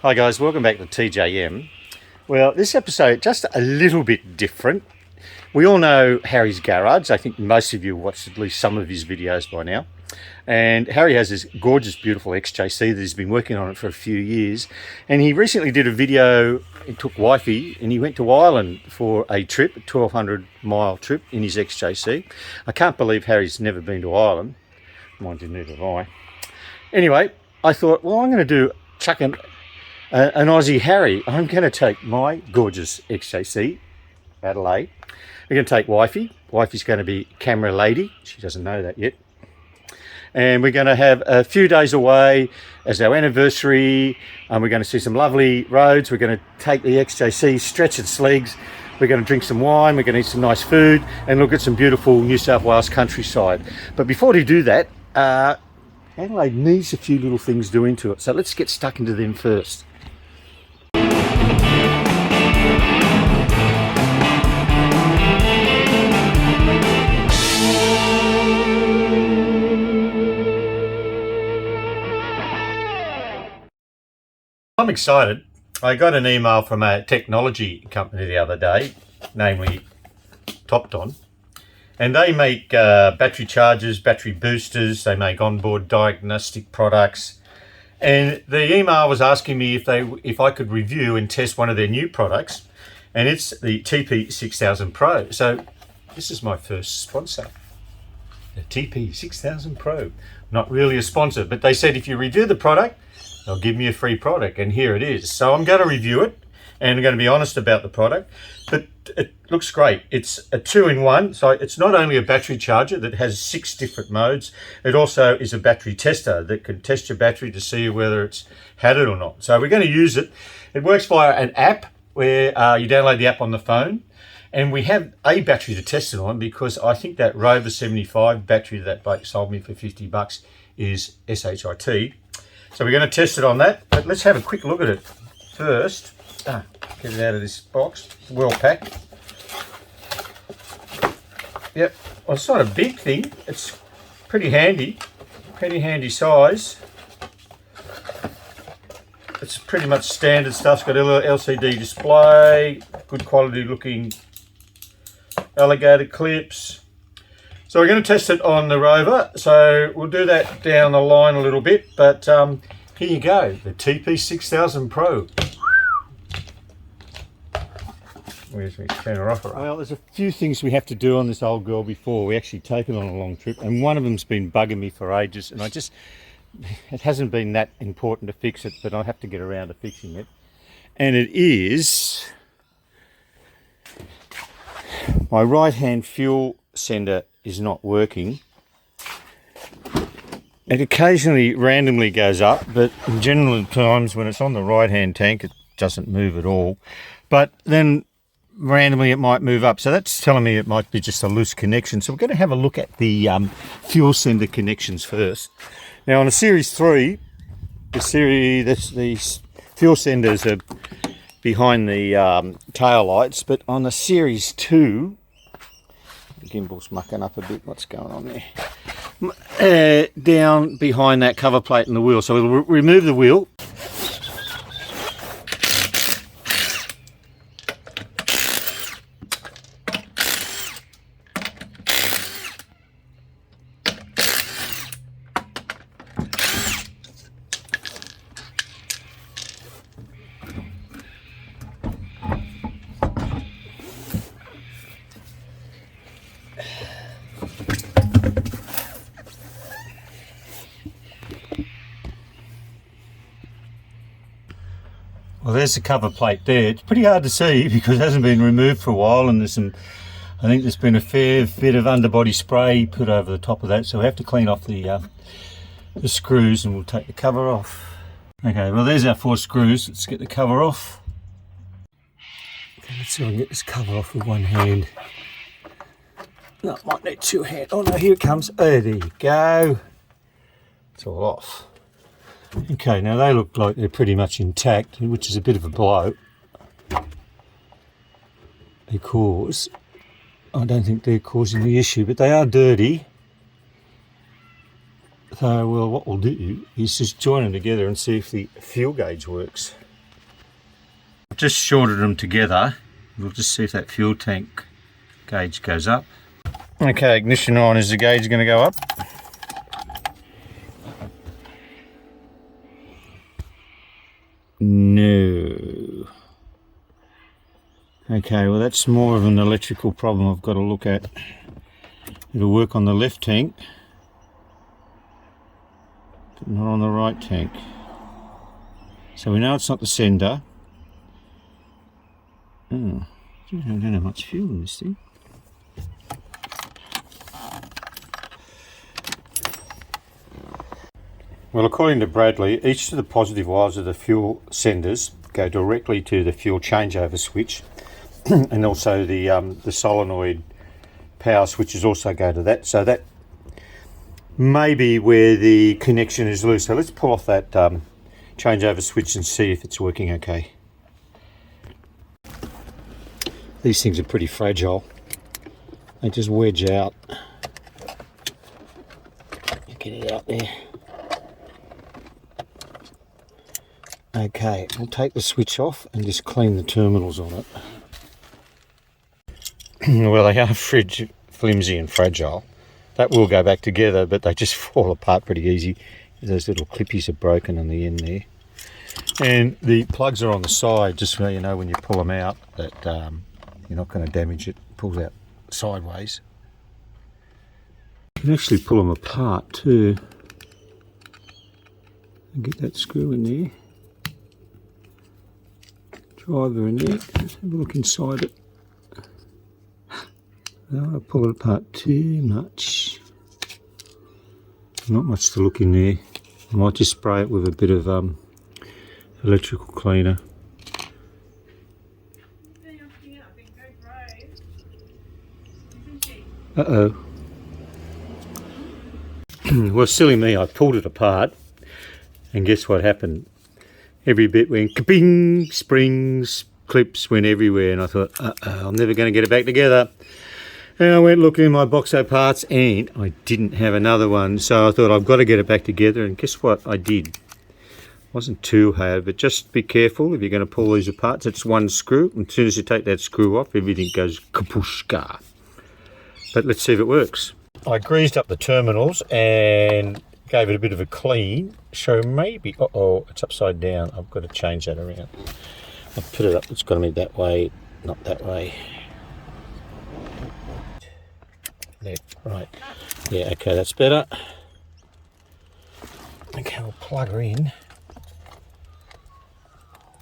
Hi guys, welcome back to TJM. Well, this episode just a little bit different. We all know Harry's garage. I think most of you have watched at least some of his videos by now. And Harry has this gorgeous, beautiful XJC that he's been working on it for a few years. And he recently did a video, he took wifey and he went to Ireland for a trip, a 1,200 mile trip in his XJC. I can't believe Harry's never been to Ireland. Mind you, neither have I. Anyway, I thought, well, I'm going to chuck an Aussie Harry. I'm going to take my gorgeous XJC, Adelaide. We're going to take wifey. Wifey's going to be camera lady. She doesn't know that yet. And we're going to have a few days away as our anniversary. We're going to see some lovely roads. We're going to take the XJC, stretch its legs. We're going to drink some wine. We're going to eat some nice food and look at some beautiful New South Wales countryside. But before we do that, Adelaide needs a few little things doing to it. So let's get stuck into them first. I'm excited. I got an email from a technology company the other day, namely Topton, and they make battery chargers, battery boosters, they make onboard diagnostic products. And the email was asking me if I could review and test one of their new products, and it's the TP6000 Pro. So this is my first sponsor, the TP6000 Pro. Not really a sponsor, but they said if you review the product, they'll give me a free product, and here it is. So I'm going to review it, and I'm going to be honest about the product, but it looks great. It's a 2-in-1, so it's not only a battery charger that has 6 different modes, it also is a battery tester that can test your battery to see whether it's had it or not. So we're going to use it. It works via an app where you download the app on the phone, and we have a battery to test it on because I think that Rover 75 battery that bloke sold me for $50 is SHIT. So we're going to test it on that, but let's have a quick look at it first. Get it out of this box. It's well packed. Yep, well, it's not a big thing. It's pretty handy size. It's pretty much standard stuff. It's got a little LCD display, good quality looking alligator clips. So we're going to test it on the Rover, so we'll do that down the line a little bit, but here you go, the TP6000 Pro. Where's my turner off? Well, there's a few things we have to do on this old girl before we actually take it on a long trip, and one of them's been bugging me for ages, and it hasn't been that important to fix it, but I'll have to get around to fixing it. And it is my right-hand fuel sender is not working. It occasionally randomly goes up, but in general times when it's on the right hand tank it doesn't move at all, but then randomly it might move up, so that's telling me it might be just a loose connection. So we're going to have a look at the fuel sender connections first. Now on a Series 3, these fuel senders are behind the tail lights, but on the Series 2, the gimbal's mucking up a bit. What's going on there? Down behind that cover plate and the wheel. So we'll remove the wheel. Well, there's the cover plate there. It's pretty hard to see because it hasn't been removed for a while, and I think there's been a fair bit of underbody spray put over the top of that, so we have to clean off the screws, and we'll take the cover off. Okay, well there's our 4 screws. Let's get the cover off. Okay, let's see if I can get this cover off with one hand. No, I might need 2 hands. Oh no, here it comes. Oh, there you go. It's all off. Okay, now they look like they're pretty much intact, which is a bit of a blow, because I don't think they're causing the issue, but they are dirty. So, well, what we'll do is just join them together and see if the fuel gauge works. I've just shorted them together. We'll just see if that fuel tank gauge goes up. Okay, ignition on. Is the gauge going to go up? No. Okay, well that's more of an electrical problem I've got to look at. It'll work on the left tank, but not on the right tank. So we know it's not the sender. Oh, I don't have much fuel in this thing. Well, according to Bradley, each of the positive wires of the fuel senders go directly to the fuel changeover switch, and also the solenoid power switches also go to that. So that may be where the connection is loose. So let's pull off that changeover switch and see if it's working okay. These things are pretty fragile. They just wedge out. Get it out there. Okay, we'll take the switch off and just clean the terminals on it. Well, they are flimsy and fragile. That will go back together, but they just fall apart pretty easy. Those little clippies are broken on the end there. And the plugs are on the side, just so you know when you pull them out that you're not going to damage it. It pulls out sideways. You can actually pull them apart too. And get that screw in there. Driver in there. Let's have a look inside it. I don't want to pull it apart too much. Not much to look in there. I might just spray it with a bit of electrical cleaner. Uh-oh. Well, silly me, I pulled it apart, and guess what happened? Every bit went ka-bing, springs, clips went everywhere, and I thought, I'm never going to get it back together. And I went looking in my box of parts, and I didn't have another one, so I thought I've got to get it back together, and guess what I did? Wasn't too hard, but just be careful if you're going to pull these apart. It's one screw, and as soon as you take that screw off, everything goes kapushka. But let's see if it works. I greased up the terminals and gave it a bit of a clean, so maybe, it's upside down. I've got to change that around. I'll put it up, it's got to be that way, not that way. Left, right. Yeah, okay, that's better. Okay, we'll plug her in.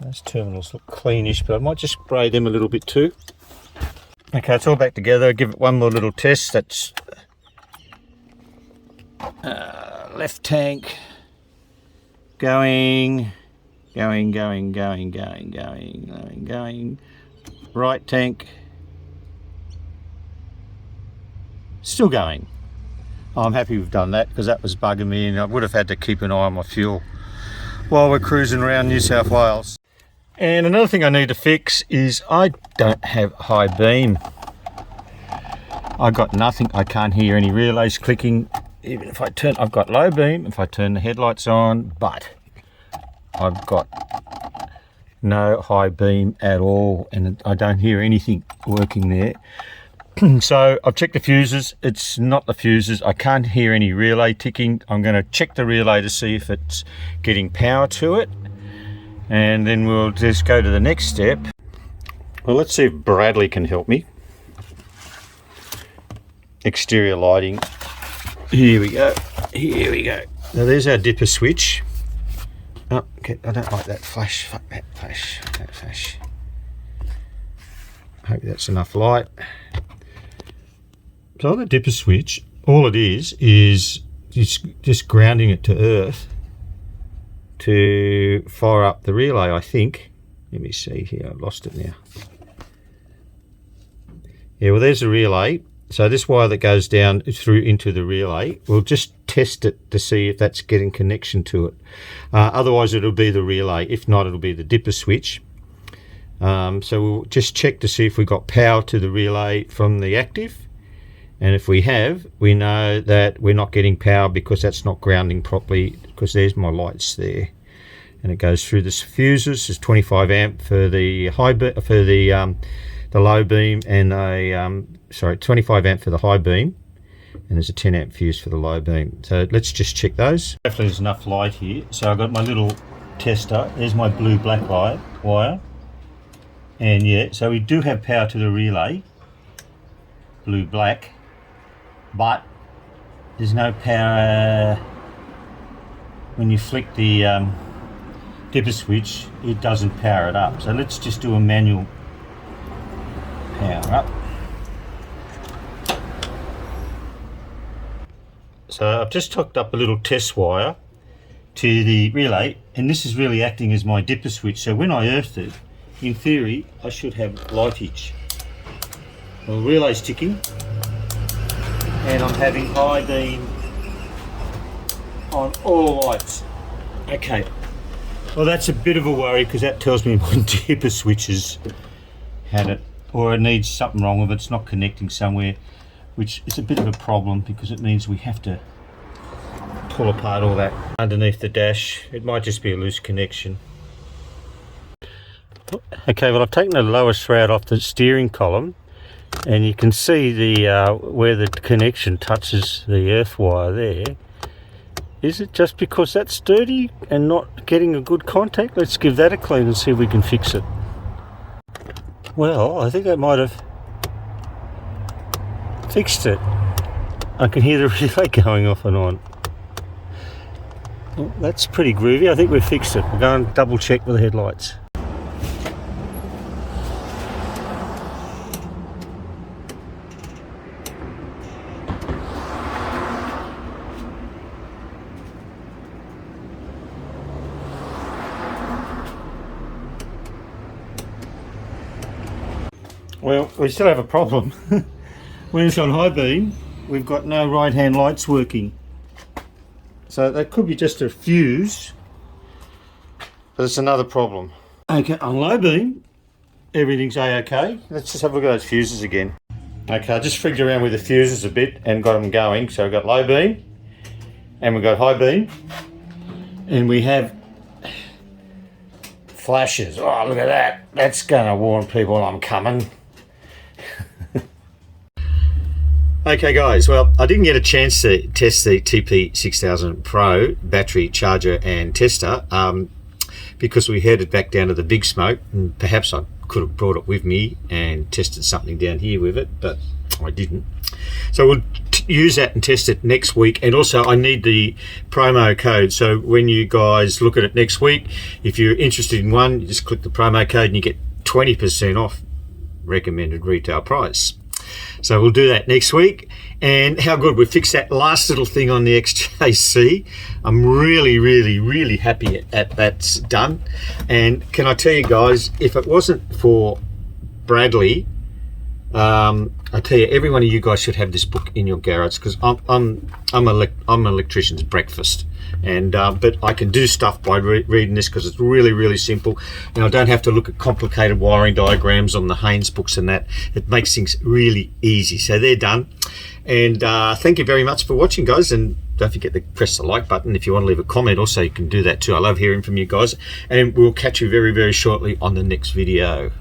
Those terminals look cleanish, but I might just spray them a little bit too. Okay, it's all back together. Give it one more little test. That's left tank going. Right tank still going. I'm happy we've done that because that was bugging me, and I would have had to keep an eye on my fuel while we're cruising around New South Wales. And another thing I need to fix is I don't have high beam. I got nothing. I can't hear any relays clicking. Even if I turn, I've got low beam if I turn the headlights on, but I've got no high beam at all, and I don't hear anything working there. So I've checked the fuses. It's not the fuses. I can't hear any relay ticking. I'm going to check the relay to see if it's getting power to it, and then we'll just go to the next step. Well, let's see if Bradley can help me. Exterior lighting. Here we go. Here we go. Now there's our dipper switch. Oh, okay. I don't like that flash. Fuck that flash. That flash. Hope that's enough light. So on the dipper switch, all it is just grounding it to earth to fire up the relay, I think. Let me see here. I've lost it now. Yeah, well, there's the relay. So this wire that goes down through into the relay, we'll just test it to see if that's getting connection to it. Otherwise, it'll be the relay. If not, it'll be the dipper switch. So we'll just check to see if we got power to the relay from the active. And if we have, we know that we're not getting power because that's not grounding properly, because there's my lights there. and it goes through the fuses. It's 25 amp for the high for the low beam, and a 25 amp for the high beam, and there's a 10 amp fuse for the low beam. So let's just check those. Hopefully there's enough light here. So I've got my little tester. There's my blue black wire, and yeah, so we do have power to the relay, blue black, but there's no power when you flick the dipper switch. It doesn't power it up. So let's just do a manual power up. So I've just hooked up a little test wire to the relay, and this is really acting as my dipper switch. So when I earth it, in theory, I should have lightage. Well, the relay's ticking, and I'm having high beam on all lights. Okay, well that's a bit of a worry, because that tells me my dipper switch has had it, or it needs something wrong with it. It's not connecting somewhere, which is a bit of a problem, because it means we have to pull apart all that underneath the dash. It might just be a loose connection. Okay, well I've taken the lower shroud off the steering column, and you can see the where the connection touches the earth wire there. Is it just because that's dirty and not getting a good contact? Let's give that a clean and see if we can fix it. Well, I think I might have fixed it. I can hear the relay going off and on. Well, that's pretty groovy. I think we've fixed it. We'll go and double check with the headlights. Well, we still have a problem. When it's on high beam, we've got no right hand lights working. So that could be just a fuse, but it's another problem. Okay, on low beam, everything's A-okay. Let's just have a look at those fuses again. Okay, I just frigged around with the fuses a bit and got them going. So we've got low beam, and we've got high beam, and we have flashes. Oh, look at that. That's going to warn people I'm coming. Okay guys, well I didn't get a chance to test the TP6000 Pro battery charger and tester because we headed back down to the Big Smoke, and perhaps I could have brought it with me and tested something down here with it, but I didn't. So we'll use that and test it next week, and also I need the promo code, so when you guys look at it next week, if you're interested in one, you just click the promo code and you get 20% off recommended retail price. So we'll do that next week. And how good, we fixed that last little thing on the XJC. I'm really happy at that's done. And can I tell you guys, if it wasn't for Bradley, I tell you, every one of you guys should have this book in your garage, because I'm an electrician's breakfast, and but I can do stuff by reading this, because it's really simple, and I don't have to look at complicated wiring diagrams on the Haynes books and that. It makes things really easy. So they're done, and thank you very much for watching, guys, and don't forget to press the like button. If you want to leave a comment also, you can do that too. I love hearing from you guys, and we'll catch you very shortly on the next video.